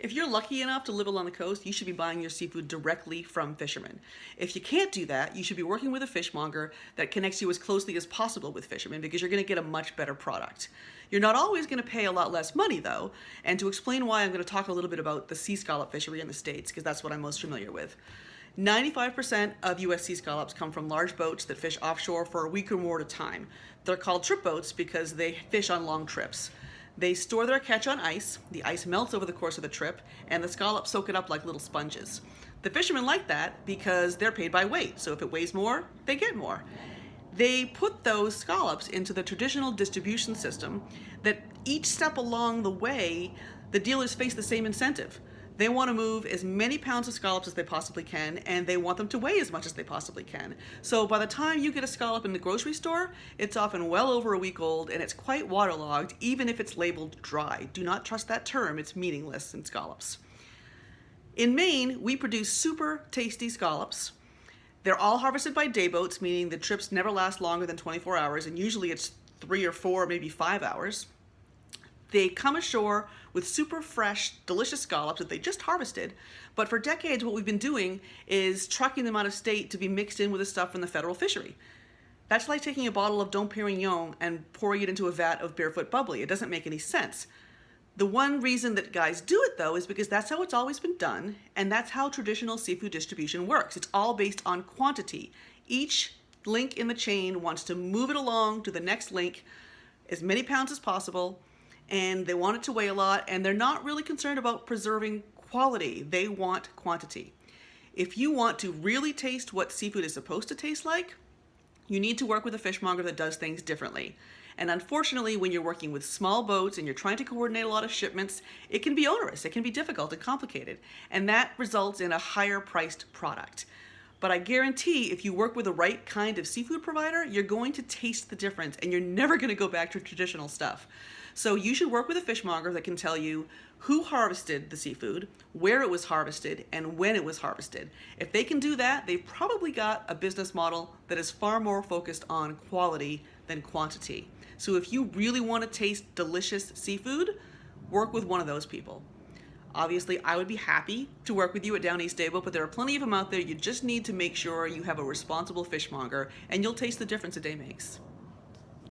If you're lucky enough to live along the coast, you should be buying your seafood directly from fishermen. If you can't do that, you should be working with a fishmonger that connects you as closely as possible with fishermen because you're going to get a much better product. You're not always going to pay a lot less money though, and to explain why, I'm going to talk a little bit about the sea scallop fishery in the States because that's what I'm most familiar with. 95% of US sea scallops come from large boats that fish offshore for a week or more at a time. They're called trip boats because they fish on long trips. They store their catch on ice, the ice melts over the course of the trip, and the scallops soak it up like little sponges. The fishermen like that because they're paid by weight, so if it weighs more, they get more. They put those scallops into the traditional distribution system that each step along the way, the dealers face the same incentive. They want to move as many pounds of scallops as they possibly can, and they want them to weigh as much as they possibly can. So by the time you get a scallop in the grocery store, it's often well over a week old and it's quite waterlogged, even if it's labeled dry. Do not trust that term, it's meaningless in scallops. In Maine, we produce super tasty scallops. They're all harvested by day boats, meaning the trips never last longer than 24 hours, and usually it's 3 or 4, maybe 5 hours. They come ashore with super fresh, delicious scallops that they just harvested, but for decades what we've been doing is trucking them out of state to be mixed in with the stuff from the federal fishery. That's like taking a bottle of Dom Perignon and pouring it into a vat of Barefoot Bubbly. It doesn't make any sense. The one reason that guys do it though is because that's how it's always been done, and that's how traditional seafood distribution works. It's all based on quantity. Each link in the chain wants to move it along to the next link, as many pounds as possible, and they want it to weigh a lot, and they're not really concerned about preserving quality. They want quantity. If you want to really taste what seafood is supposed to taste like, you need to work with a fishmonger that does things differently. And unfortunately, when you're working with small boats and you're trying to coordinate a lot of shipments, it can be onerous, it can be difficult and complicated, and that results in a higher priced product. But I guarantee if you work with the right kind of seafood provider, you're going to taste the difference and you're never going to go back to traditional stuff. So you should work with a fishmonger that can tell you who harvested the seafood, where it was harvested, and when it was harvested. If they can do that, they've probably got a business model that is far more focused on quality than quantity. So if you really want to taste delicious seafood, work with one of those people. Obviously, I would be happy to work with you at Down East Stable, but there are plenty of them out there. You just need to make sure you have a responsible fishmonger, and you'll taste the difference a day makes.